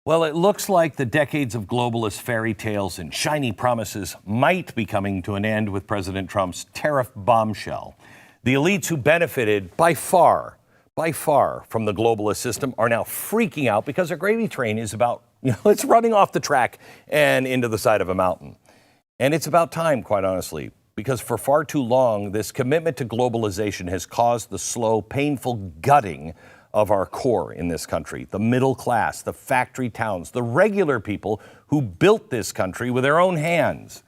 Well, it looks like the decades of globalist fairy tales and shiny promises might be coming to an end with President Trump's tariff bombshell. The elites who benefited by far from the globalist system are now freaking out because their gravy train is it's running off the track and into the side of a mountain. And it's about time, quite honestly, because for far too long, this commitment to globalization has caused the slow, painful gutting of our core in this country, the middle class, the factory towns, the regular people who built this country with their own hands.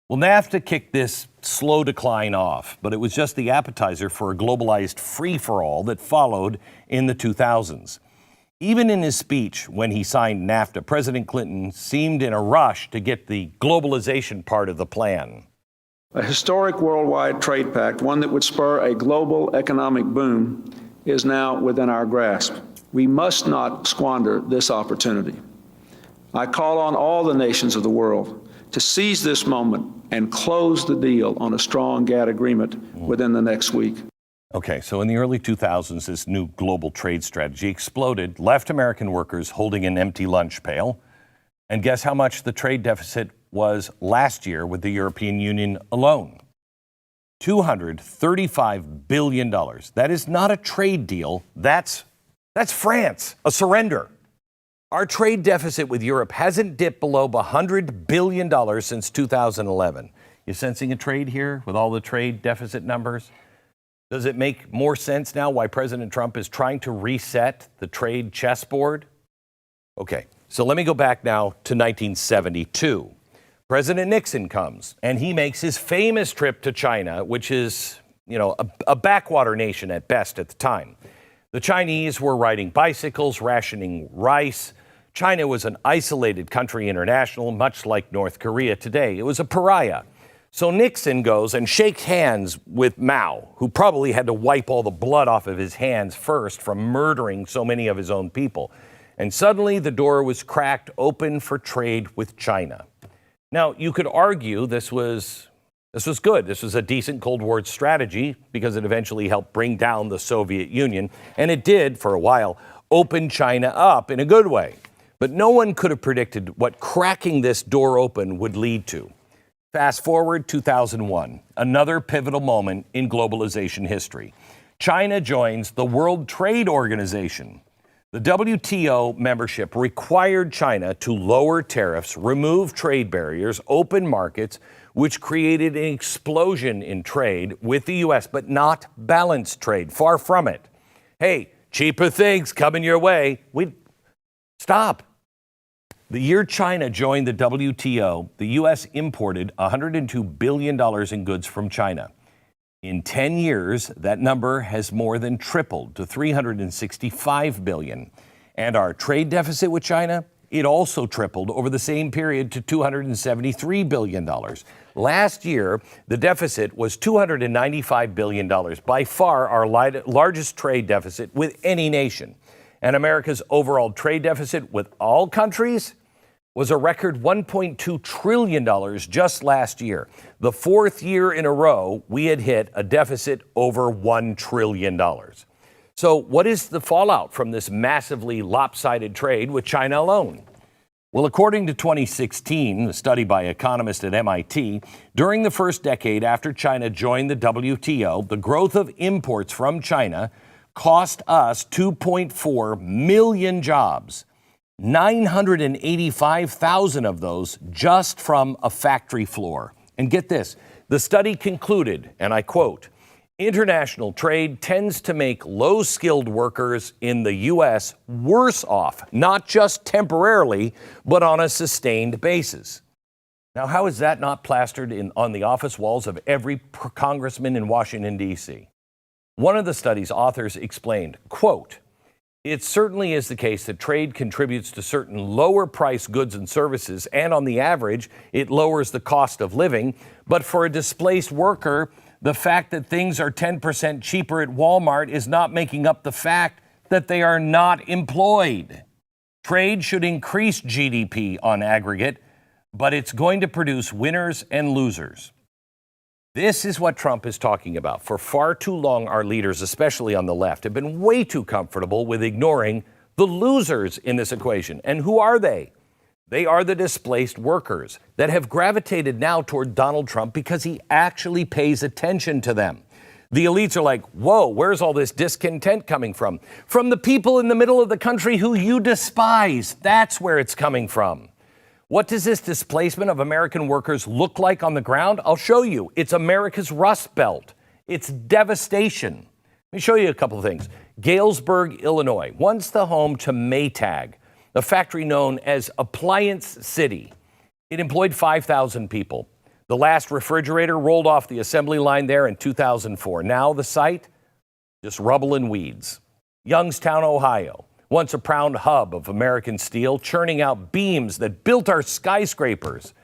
Well, NAFTA kicked this slow decline off, but it was just the appetizer for a globalized free-for-all that followed in the 2000s. Even in his speech when he signed NAFTA, President Clinton seemed in a rush to get the globalization part of the plan. A historic worldwide trade pact, one that would spur a global economic boom, is now within our grasp. We must not squander this opportunity. I call on all the nations of the world to seize this moment and close the deal on a strong GATT agreement within the next week. Okay, so in the early 2000s, this new global trade strategy exploded, left American workers holding an empty lunch pail. And guess how much the trade deficit was last year with the European Union alone? $235 billion. That is not a trade deal. That's France, a surrender. Our trade deficit with Europe hasn't dipped below $100 billion since 2011. You sensing a trade here with all the trade deficit numbers? Does it make more sense now why President Trump is trying to reset the trade chessboard? Okay, so let me go back now to 1972. President Nixon comes, and he makes his famous trip to China, which is, a backwater nation at best at the time. The Chinese were riding bicycles, rationing rice. China was an isolated country international, much like North Korea today. It was a pariah. So Nixon goes and shakes hands with Mao, who probably had to wipe all the blood off of his hands first from murdering so many of his own people. And suddenly the door was cracked open for trade with China. Now, you could argue this was good. This was a decent Cold War strategy because it eventually helped bring down the Soviet Union. And it did, for a while, open China up in a good way. But no one could have predicted what cracking this door open would lead to. Fast forward 2001, another pivotal moment in globalization history. China joins the World Trade Organization. The WTO membership required China to lower tariffs, remove trade barriers, open markets, which created an explosion in trade with the U.S., but not balanced trade. Far from it. Hey, cheaper things coming your way. Stop. The year China joined the WTO, the U.S. imported $102 billion in goods from China. In 10 years, that number has more than tripled to $365 billion. And our trade deficit with China, it also tripled over the same period to $273 billion. Last year, the deficit was $295 billion, by far our largest trade deficit with any nation. And America's overall trade deficit with all countries was a record $1.2 trillion just last year. The fourth year in a row, we had hit a deficit over $1 trillion. So what is the fallout from this massively lopsided trade with China alone? Well, according to 2016, a study by economists at MIT, during the first decade after China joined the WTO, the growth of imports from China cost us 2.4 million jobs. 985,000 of those just from a factory floor. And get this, the study concluded, and I quote, "International trade tends to make low-skilled workers in the U.S. worse off, not just temporarily, but on a sustained basis." Now, how is that not plastered on the office walls of every congressman in Washington, D.C.? One of the study's authors explained, quote, "It certainly is the case that trade contributes to certain lower-priced goods and services, and on the average, it lowers the cost of living. But for a displaced worker, the fact that things are 10% cheaper at Walmart is not making up the fact that they are not employed. Trade should increase GDP on aggregate, but it's going to produce winners and losers." This is what Trump is talking about. For far too long, our leaders, especially on the left, have been way too comfortable with ignoring the losers in this equation. And who are they? They are the displaced workers that have gravitated now toward Donald Trump because he actually pays attention to them. The elites are like, whoa, where's all this discontent coming from? From the people in the middle of the country who you despise. That's where it's coming from. What does this displacement of American workers look like on the ground? I'll show you. It's America's Rust Belt. It's devastation. Let me show you a couple of things. Galesburg, Illinois, once the home to Maytag, a factory known as Appliance City. It employed 5,000 people. The last refrigerator rolled off the assembly line there in 2004. Now the site, just rubble and weeds. Youngstown, Ohio, once a proud hub of American steel, churning out beams that built our skyscrapers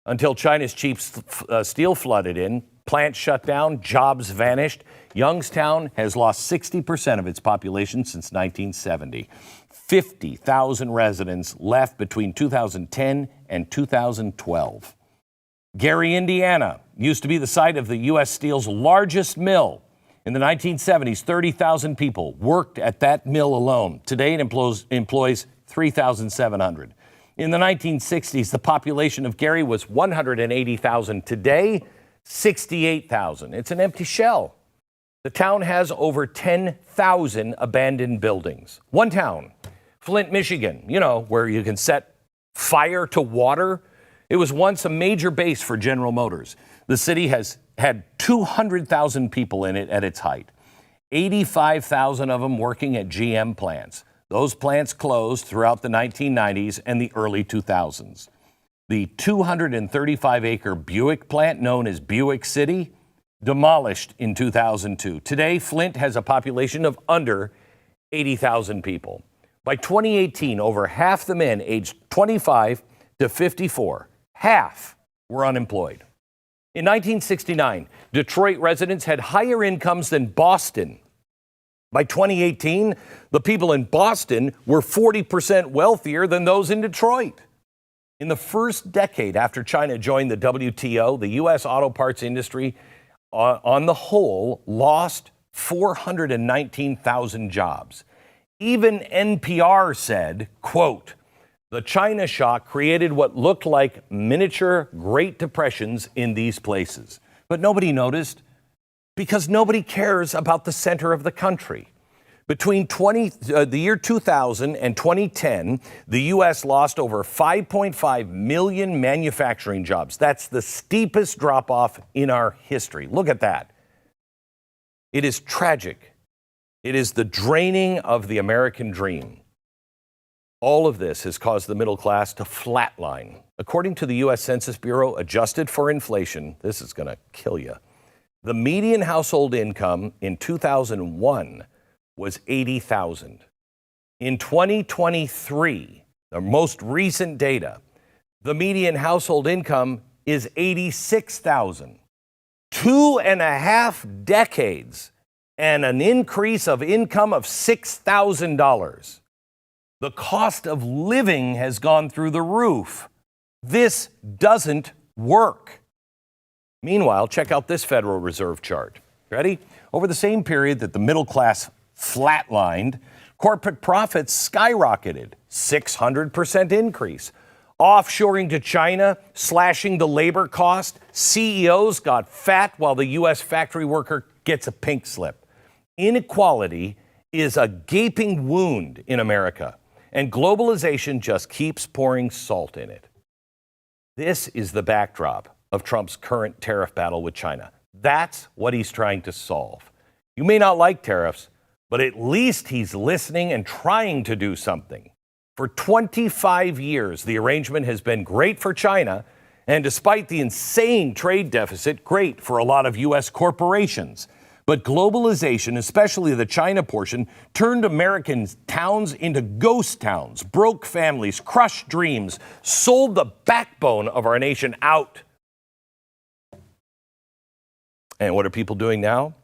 until China's cheap steel flooded in. Plants shut down, jobs vanished. Youngstown has lost 60% of its population since 1970. 50,000 residents left between 2010 and 2012. Gary, Indiana, used to be the site of the U.S. Steel's largest mill. In the 1970s, 30,000 people worked at that mill alone. Today, it employs 3,700. In the 1960s, the population of Gary was 180,000. Today, 68,000. It's an empty shell. The town has over 10,000 abandoned buildings. One town, Flint, Michigan, where you can set fire to water. It was once a major base for General Motors. The city has had 200,000 people in it at its height, 85,000 of them working at GM plants. Those plants closed throughout the 1990s and the early 2000s. The 235-acre Buick plant, known as Buick City, demolished in 2002. Today, Flint has a population of under 80,000 people. By 2018, over half the men aged 25 to 54, half were unemployed. In 1969, Detroit residents had higher incomes than Boston. By 2018, the people in Boston were 40% wealthier than those in Detroit. In the first decade after China joined the WTO, the U.S. auto parts industry, on the whole, lost 419,000 jobs. Even NPR said, quote, "The China shock created what looked like miniature Great Depressions in these places." But nobody noticed because nobody cares about the center of the country. Between the year 2000 and 2010, the U.S. lost over 5.5 million manufacturing jobs. That's the steepest drop-off in our history. Look at that. It is tragic. It is the draining of the American dream. All of this has caused the middle class to flatline. According to the U.S. Census Bureau, adjusted for inflation, this is going to kill you. The median household income in 2001 was $80,000. In 2023, the most recent data, the median household income is $86,000. 2.5 decades and an increase of income of $6,000. The cost of living has gone through the roof. This doesn't work. Meanwhile, check out this Federal Reserve chart. Ready? Over the same period that the middle class flatlined, corporate profits skyrocketed, 600% increase. Offshoring to China, slashing the labor cost, CEOs got fat while the U.S. factory worker gets a pink slip. Inequality is a gaping wound in America, and globalization just keeps pouring salt in it. This is the backdrop of Trump's current tariff battle with China. That's what he's trying to solve. You may not like tariffs, but at least he's listening and trying to do something. For 25 years, the arrangement has been great for China, and despite the insane trade deficit, great for a lot of U.S. corporations. But globalization, especially the China portion, turned American towns into ghost towns, broke families, crushed dreams, sold the backbone of our nation out. And what are people doing now?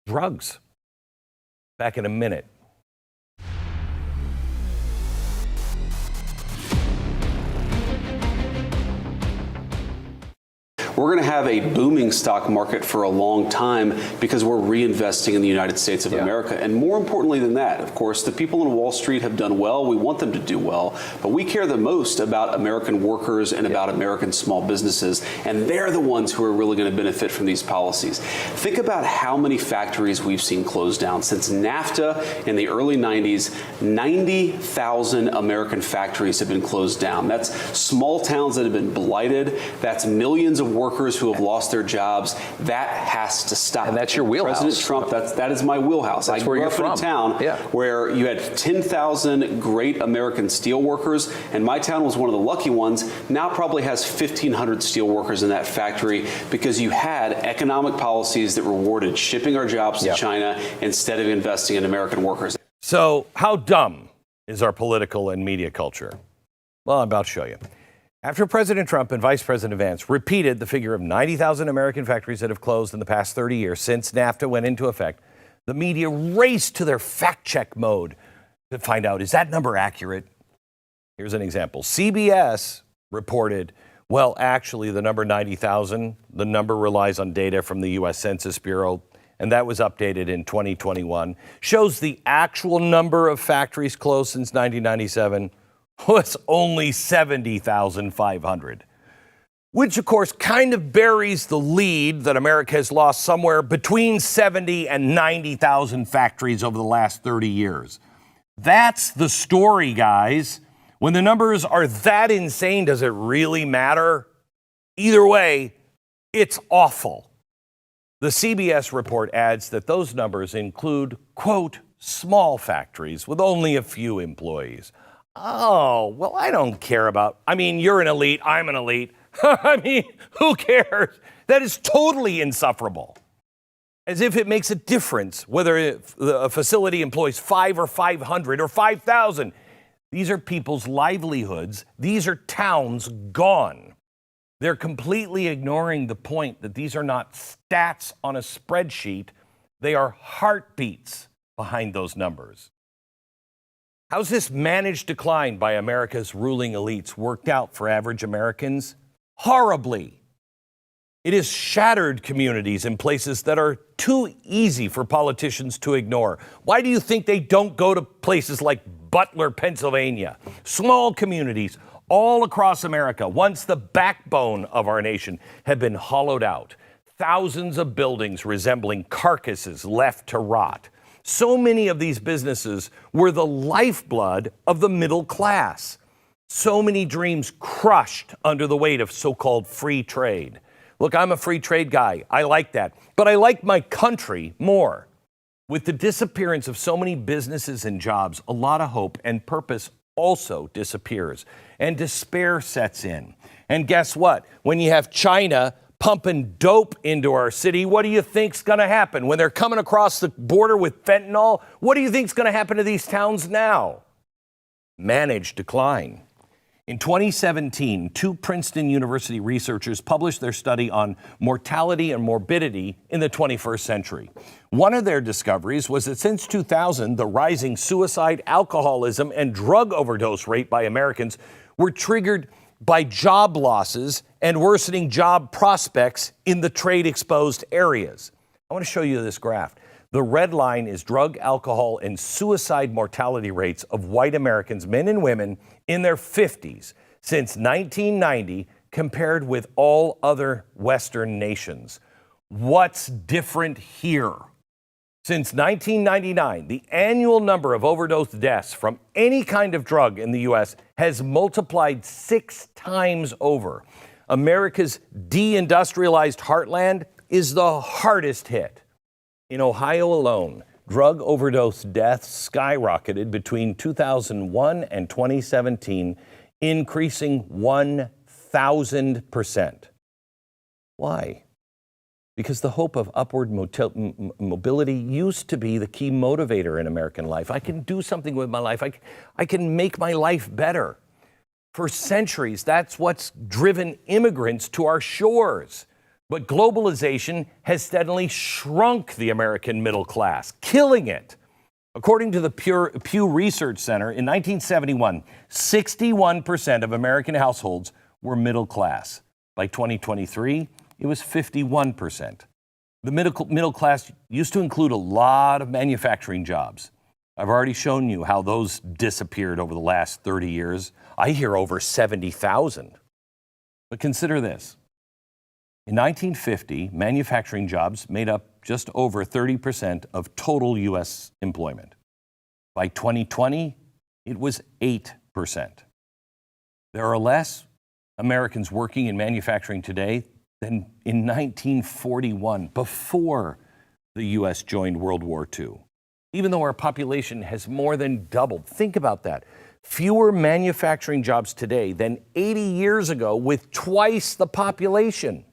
Drugs. Back in a minute. we're going to have a booming stock market for a long time because we're reinvesting in the United States of America. And more importantly than that, of course, the people on Wall Street have done well. We want them to do well. But we care the most about American workers and about American small businesses. And they're the ones who are really going to benefit from these policies. Think about how many factories we've seen close down. Since NAFTA in the early 90s, 90,000 American factories have been closed down. That's small towns that have been blighted. That's millions of workers who have lost their jobs. That has to stop. And that's your wheelhouse. President Trump, that is my wheelhouse. That's I where grew you're up from. in a town where you had 10,000 great American steel workers, and my town was one of the lucky ones. Now probably has 1,500 steel workers in that factory because you had economic policies that rewarded shipping our jobs to China instead of investing in American workers. So how dumb is our political and media culture? Well, I'm about to show you. After President Trump and Vice President Vance repeated the figure of 90,000 American factories that have closed in the past 30 years since NAFTA went into effect, the media raced to their fact-check mode to find out, is that number accurate? Here's an example. CBS reported, well, actually, the number 90,000, the number relies on data from the U.S. Census Bureau, and that was updated in 2021, shows the actual number of factories closed since 1997 was only 70,500, which, of course, kind of buries the lead that America has lost somewhere between 70 and 90,000 factories over the last 30 years. That's the story, guys. When the numbers are that insane, does it really matter? Either way, it's awful. The CBS report adds that those numbers include, quote, small factories with only a few employees. Oh, well, I don't care about, you're an elite, I'm an elite. Who cares? That is totally insufferable. As if it makes a difference whether a facility employs 5 or 500 or 5,000. These are people's livelihoods. These are towns gone. They're completely ignoring the point that these are not stats on a spreadsheet. They are heartbeats behind those numbers. How's this managed decline by America's ruling elites worked out for average Americans? Horribly. It has shattered communities in places that are too easy for politicians to ignore. Why do you think they don't go to places like Butler, Pennsylvania? Small communities all across America, once the backbone of our nation, have been hollowed out. Thousands of buildings resembling carcasses left to rot. So many of these businesses were the lifeblood of the middle class. So many dreams crushed under the weight of so-called free trade. Look, I'm a free trade guy. I like that. But I like my country more. With the disappearance of so many businesses and jobs, a lot of hope and purpose also disappears. And despair sets in. And guess what? When you have China pumping dope into our city, what do you think's going to happen? When they're coming across the border with fentanyl, what do you think's going to happen to these towns now? Managed decline. In 2017, 2 Princeton University researchers published their study on mortality and morbidity in the 21st century. One of their discoveries was that since 2000, the rising suicide, alcoholism, and drug overdose rate by Americans were triggered by job losses and worsening job prospects in the trade-exposed areas. I want to show you this graph. The red line is drug, alcohol, and suicide mortality rates of white Americans, men and women, in their 50s since 1990 compared with all other Western nations. What's different here? Since 1999, the annual number of overdose deaths from any kind of drug in the U.S. has multiplied 6 times over. America's deindustrialized heartland is the hardest hit. In Ohio alone, drug overdose deaths skyrocketed between 2001 and 2017, increasing 1,000%. Why? Because the hope of upward mobility used to be the key motivator in American life. I can do something with my life. I can make my life better. For centuries, that's what's driven immigrants to our shores. But globalization has steadily shrunk the American middle class, killing it. According to the Pew Research Center, in 1971, 61% of American households were middle class. By 2023, it was 51%. The middle class used to include a lot of manufacturing jobs. I've already shown you how those disappeared over the last 30 years. I hear over 70,000. But consider this. In 1950, manufacturing jobs made up just over 30% of total U.S. employment. By 2020, it was 8%. There are less Americans working in manufacturing today than in 1941, before the U.S. joined World War II. Even though our population has more than doubled. Think about that. Fewer manufacturing jobs today than 80 years ago with twice the population.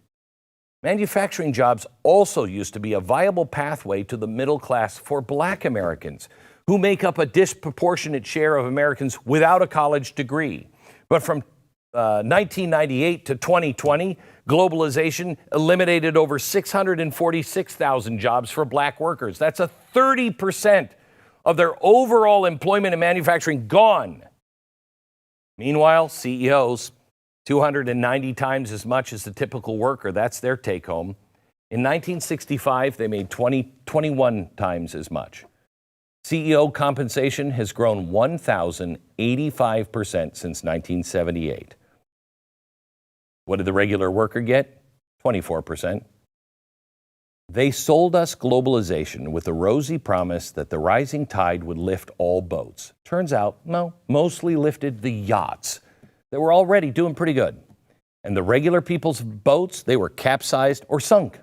Manufacturing jobs also used to be a viable pathway to the middle class for Black Americans, who make up a disproportionate share of Americans without a college degree. But from 1998 to 2020, globalization eliminated over 646,000 jobs for Black workers. That's a 30% of their overall employment in manufacturing gone. Meanwhile, CEOs, 290 times as much as the typical worker. That's their take home. In 1965, they made 21 times as much. CEO compensation has grown 1,085% since 1978. What did the regular worker get? 24%. They sold us globalization with the rosy promise that the rising tide would lift all boats. Turns out, no, mostly lifted the yachts that were already doing pretty good. And the regular people's boats, they were capsized or sunk.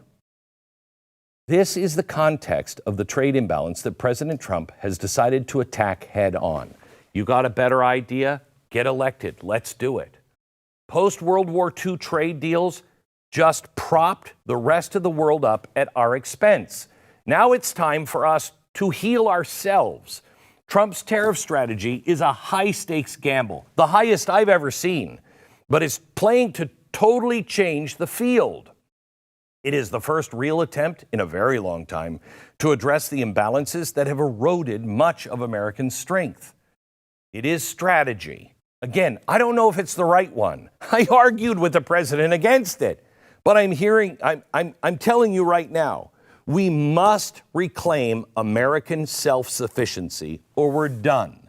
This is the context of the trade imbalance that President Trump has decided to attack head on. You got a better idea? Get elected. Let's do it. Post-World War II trade deals just propped the rest of the world up at our expense. Now it's time for us to heal ourselves. Trump's tariff strategy is a high-stakes gamble, the highest I've ever seen, but it's playing to totally change the field. It is the first real attempt in a very long time to address the imbalances that have eroded much of American strength. It is strategy. Again, I don't know if it's the right one. I argued with the president against it, but I'm telling you right now, we must reclaim American self-sufficiency or we're done.